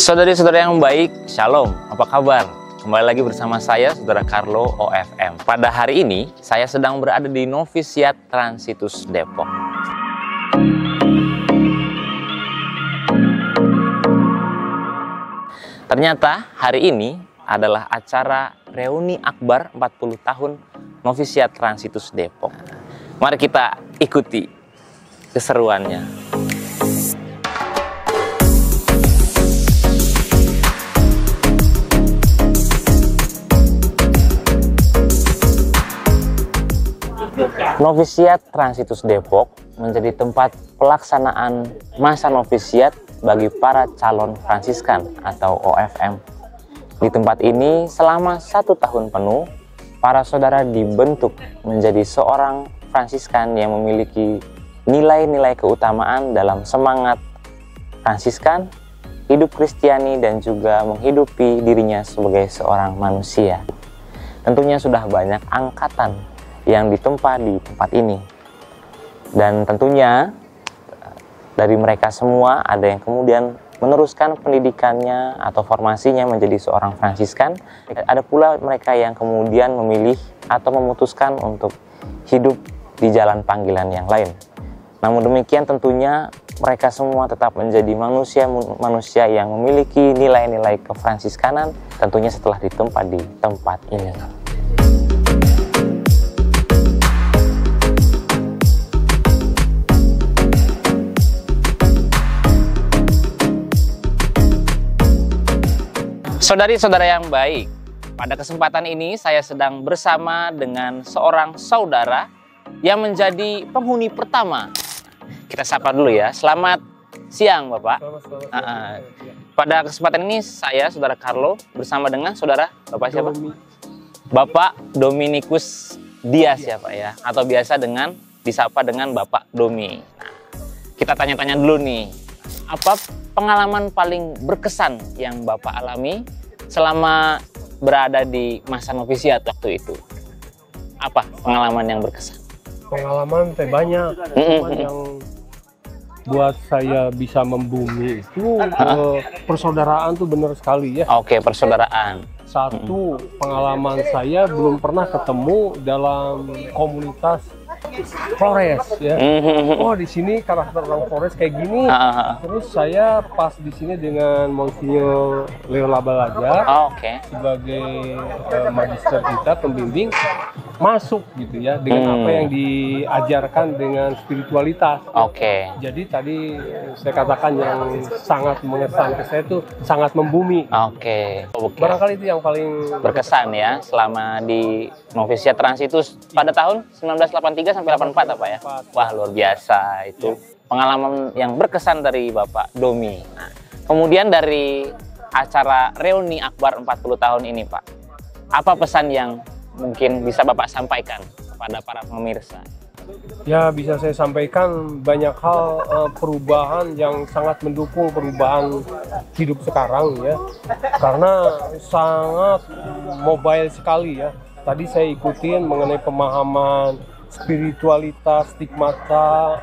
Saudari-saudara yang baik, Shalom, apa kabar? Kembali lagi bersama saya, Saudara Carlo OFM. Pada hari ini, saya sedang berada di Novisiat Transitus Depok. Ternyata hari ini adalah acara reuni akbar 40 tahun Novisiat Transitus Depok. Mari kita ikuti keseruannya. Novisiat Transitus Depok menjadi tempat pelaksanaan masa novisiat bagi para calon Fransiskan atau OFM. Di tempat ini selama 1 tahun penuh, para saudara dibentuk menjadi seorang Fransiskan yang memiliki nilai-nilai keutamaan dalam semangat Fransiskan, hidup Kristiani, dan juga menghidupi dirinya sebagai seorang manusia. Tentunya sudah banyak angkatan yang ditempa di tempat ini, dan tentunya dari mereka semua ada yang kemudian meneruskan pendidikannya atau formasinya menjadi seorang Fransiskan. Ada pula mereka yang kemudian memilih atau memutuskan untuk hidup di jalan panggilan yang lain. Namun demikian tentunya mereka semua tetap menjadi manusia yang memiliki nilai-nilai kefransiskanan, tentunya setelah ditempa di tempat ini. Saudari-saudara yang baik, pada kesempatan ini saya sedang bersama dengan seorang saudara yang menjadi penghuni pertama. Kita sapa dulu ya. Selamat siang, Bapak. Selamat. Pada kesempatan ini saya, Saudara Carlo, bersama dengan saudara Bapak siapa? Bapak Dominikus Dias ya Pak ya, atau biasa disapa dengan Bapak Domi. Nah, kita tanya-tanya dulu nih, apa pengalaman paling berkesan yang Bapak alami selama berada di masa novisiat waktu itu? Apa pengalaman yang berkesan? Pengalaman banyak, cuman yang buat saya bisa membumi itu persaudaraan tuh benar sekali ya. Oke, persaudaraan. Satu, pengalaman saya belum pernah ketemu dalam komunitas Flores ya. Oh, di sini karakter orang Flores kayak gini. Terus saya pas di sini dengan Monsignor Leo Labalaja sebagai magister kita, pembimbing, masuk gitu ya dengan apa yang diajarkan dengan spiritualitas. Jadi tadi saya katakan yang sangat mengesan ke saya itu sangat membumi. Barangkali itu yang paling berkesan ya selama di Novisiat Transitus pada tahun 1983 sampai 84 apa ya? Wah, luar biasa itu pengalaman yang berkesan dari Bapak Domi. Nah, kemudian dari acara reuni akbar 40 tahun ini Pak, apa pesan yang mungkin bisa Bapak sampaikan kepada para pemirsa? Ya, bisa saya sampaikan banyak hal perubahan yang sangat mendukung perubahan hidup sekarang ya, karena sangat mobile sekali ya. Tadi saya ikutin mengenai pemahaman spiritualitas, stigmata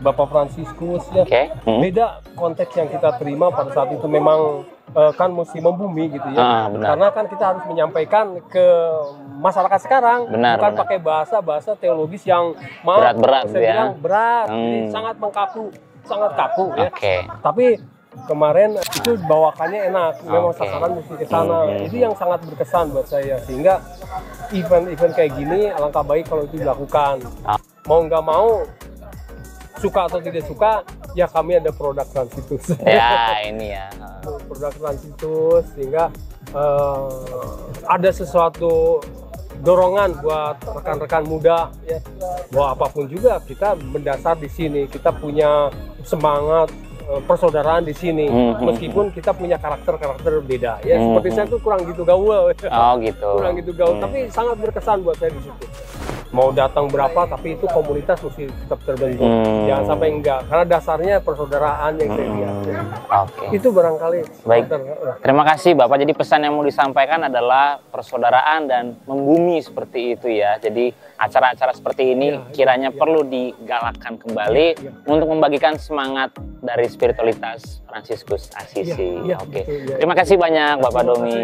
Bapak Fransiskus ya. Beda konteks yang kita terima pada saat itu memang kan mesti membumi gitu ya. Karena kan kita harus menyampaikan ke masyarakat sekarang, bukan pakai bahasa teologis yang berat-berat ya. Berat, jadi sangat kaku ya. Tapi kemarin itu bawakannya enak, memang sasaran mesti ke sana. Itu yang sangat berkesan buat saya, sehingga event-event kayak gini alangkah baik kalau itu dilakukan. Mau nggak mau, suka atau tidak suka, ya kami ada produk Transitus. Ya, ini ya. Produk Transitus, sehingga ada sesuatu dorongan buat rekan-rekan muda ya. Bahwa apapun juga kita mendasar di sini, kita punya semangat persaudaraan di sini, meskipun kita punya karakter-karakter beda ya. Seperti saya tuh kurang gitu gaul. Kurang gitu gaul, tapi sangat berkesan buat saya di situ. mau datang berapa, tapi itu komunitas mesti tetap terbentuk. Jangan sampai enggak, karena dasarnya persaudaraan yang saya lihat. Oke. Itu barangkali. Baik. Terima kasih Bapak. Jadi pesan yang mau disampaikan adalah persaudaraan dan membumi seperti itu ya. Jadi acara-acara seperti ini kiranya perlu digalakkan kembali untuk membagikan semangat dari spiritualitas Fransiskus Assisi. Oke. Terima kasih banyak Bapak Domi.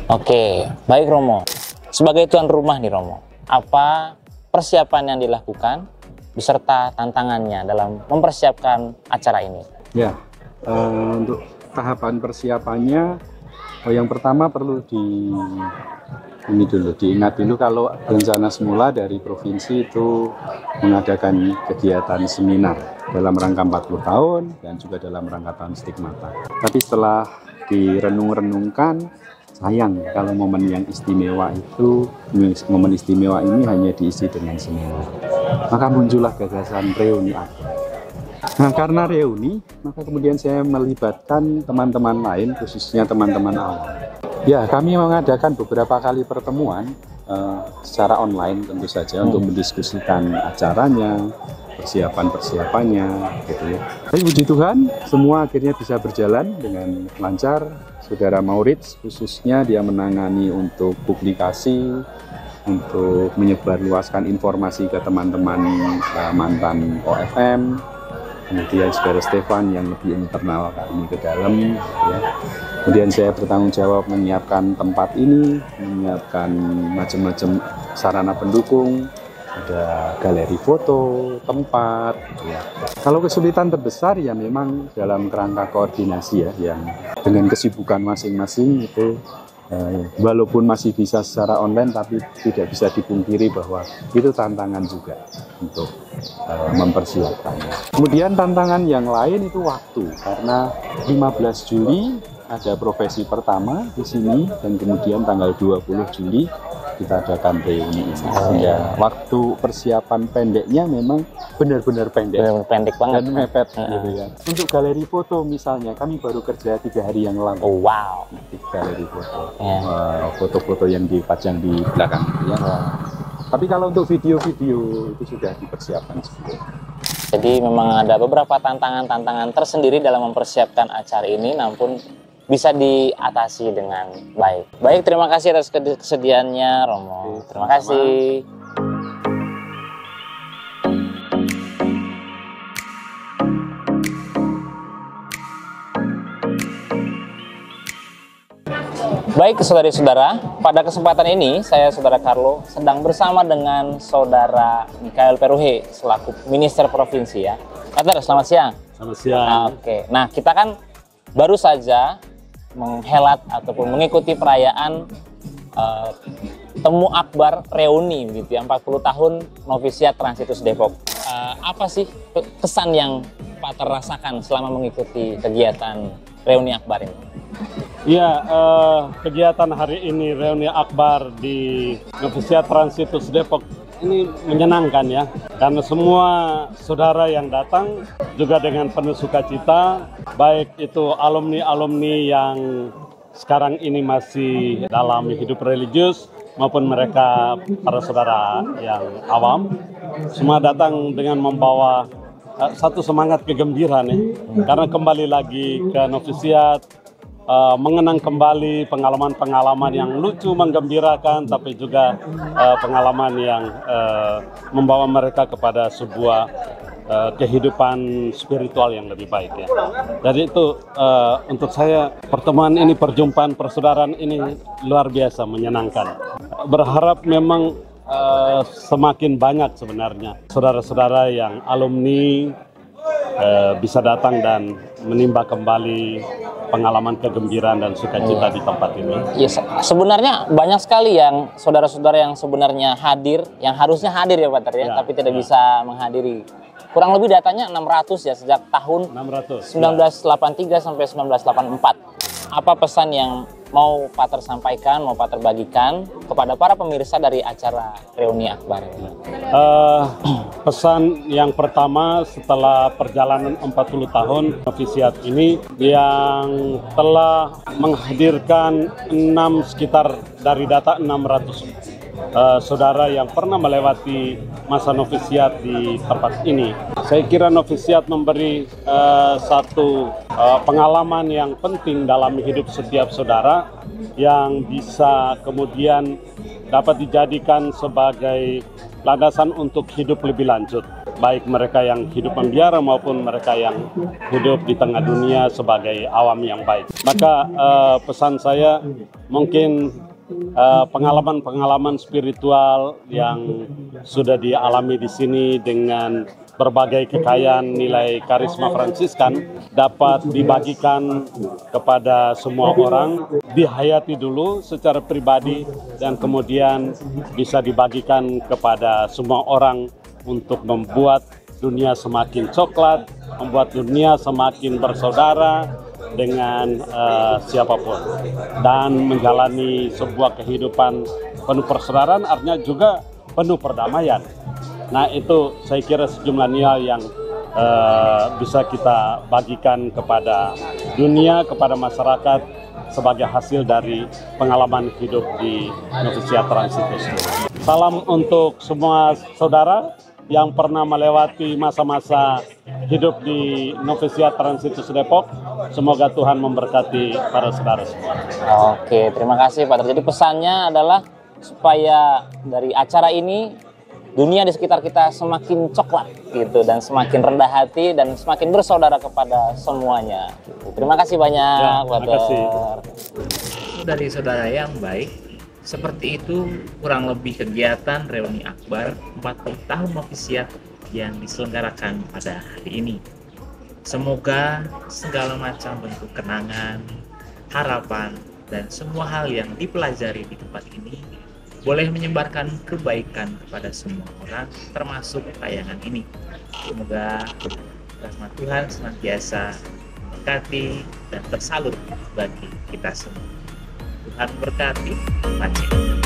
Oke, baik Romo. Sebagai tuan rumah nih Romo, apa persiapan yang dilakukan beserta tantangannya dalam mempersiapkan acara ini? Ya, untuk tahapan persiapannya, yang pertama perlu diingat dulu kalau rencana semula dari provinsi itu mengadakan kegiatan seminar dalam rangka 40 tahun dan juga dalam rangka tahun stigmata. Tapi setelah direnung-renungkan, sayang kalau momen yang istimewa ini hanya diisi dengan seminar. Maka muncullah gagasan reuni akbar. Nah, karena reuni, maka kemudian saya melibatkan teman-teman lain, khususnya teman-teman awam. Ya, kami mengadakan beberapa kali pertemuan secara online tentu saja untuk mendiskusikan acaranya, persiapan-persiapannya, gitu ya. Tapi puji Tuhan, semua akhirnya bisa berjalan dengan lancar. Saudara Maurits khususnya dia menangani untuk publikasi, untuk menyebarluaskan informasi ke teman-teman mantan OFM. Kemudian saudara Stefan yang lebih internal kami ke dalam, ya. Kemudian saya bertanggung jawab menyiapkan tempat ini, menyiapkan macam-macam sarana pendukung, ada galeri foto, tempat, ya. Kalau kesulitan terbesar ya memang dalam kerangka koordinasi ya, yang dengan kesibukan masing-masing itu walaupun masih bisa secara online, tapi tidak bisa dipungkiri bahwa itu tantangan juga untuk mempersiapkannya. Kemudian tantangan yang lain itu waktu, karena 15 Juli ada profesi pertama di sini dan kemudian tanggal 20 Juli kita adakan reuni ini. Ya, waktu persiapan pendeknya memang benar-benar pendek. Benar-benar pendek banget. Dan mepet gitu ya. Untuk galeri foto misalnya, kami baru kerja 3 hari yang lalu. Oh, wow. Di galeri foto. Foto-foto yang dipajang di belakang. Ya. Tapi kalau untuk video-video itu sudah dipersiapkan sebelumnya. Jadi memang ada beberapa tantangan-tantangan tersendiri dalam mempersiapkan acara ini, namun bisa diatasi dengan baik. Baik, terima kasih atas kesediaannya Romo. Terima kasih. Baik, saudari-saudara, pada kesempatan ini saya, Saudara Carlo, sedang bersama dengan Saudara Mikael Peruhe selaku Minister Provinsi ya. Pater, selamat siang. Selamat siang. Oke, nah kita kan baru saja menghelat ataupun mengikuti perayaan Temu Akbar Reuni gitu ya, 40 tahun Novisiat Transitus Depok. Apa sih kesan yang Pater rasakan selama mengikuti kegiatan Reuni Akbar ini? Iya, kegiatan hari ini Reuni Akbar di Novisiat Transitus Depok ini menyenangkan ya, karena semua saudara yang datang juga dengan penuh sukacita, baik itu alumni-alumni yang sekarang ini masih dalam hidup religius maupun mereka para saudara yang awam, semua datang dengan membawa satu semangat kegembiraan ya, karena kembali lagi ke novisiat, mengenang kembali pengalaman-pengalaman yang lucu, menggembirakan, tapi juga pengalaman yang membawa mereka kepada sebuah kehidupan spiritual yang lebih baik ya. Jadi itu untuk saya pertemuan ini, perjumpaan persaudaraan ini luar biasa menyenangkan. Berharap memang semakin banyak sebenarnya saudara-saudara yang alumni bisa datang dan menimba kembali pengalaman kegembiraan dan sukacita di tempat ini. Ya, sebenarnya banyak sekali yang saudara-saudara yang sebenarnya hadir, yang harusnya hadir ya Pak Ter ya, tapi tidak bisa menghadiri. Kurang lebih datanya 600 ya sejak tahun 1983 sampai 1984. Apa pesan yang mau Pater sampaikan, mau Pater bagikan kepada para pemirsa dari acara Reuni Akbar ini? Pesan yang pertama, setelah perjalanan 40 tahun novisiat ini yang telah menghadirkan sekitar dari data 600 saudara yang pernah melewati masa novisiat di tempat ini. Saya kira novisiat memberi satu pengalaman yang penting dalam hidup setiap saudara yang bisa kemudian dapat dijadikan sebagai landasan untuk hidup lebih lanjut, baik mereka yang hidup membiara maupun mereka yang hidup di tengah dunia sebagai awam yang baik. Maka pesan saya mungkin pengalaman-pengalaman spiritual yang sudah dialami di sini dengan berbagai kekayaan nilai karisma Fransiskan dapat dibagikan kepada semua orang, dihayati dulu secara pribadi dan kemudian bisa dibagikan kepada semua orang untuk membuat dunia semakin coklat, membuat dunia semakin bersaudara dengan siapapun dan menjalani sebuah kehidupan penuh persaudaraan, artinya juga penuh perdamaian. Nah, itu saya kira sejumlah nilai yang bisa kita bagikan kepada dunia, kepada masyarakat sebagai hasil dari pengalaman hidup di novisiat Transitus. Salam untuk semua saudara yang pernah melewati masa-masa hidup di novisiat Transitus Depok. Semoga Tuhan memberkati para saudara semua. Oke, terima kasih Pater. Jadi pesannya adalah supaya dari acara ini dunia di sekitar kita semakin coklat gitu dan semakin rendah hati dan semakin bersaudara kepada semuanya. Terima kasih banyak, Pater. Dari saudara yang baik, seperti itu kurang lebih kegiatan Reuni Akbar 40 tahun novisiat yang diselenggarakan pada hari ini. Semoga segala macam bentuk kenangan, harapan, dan semua hal yang dipelajari di tempat ini boleh menyebarkan kebaikan kepada semua orang, termasuk tayangan ini. Semoga rahmat Tuhan senantiasa memberkati dan tersalur bagi kita semua. Tuhan berkati. Pacet.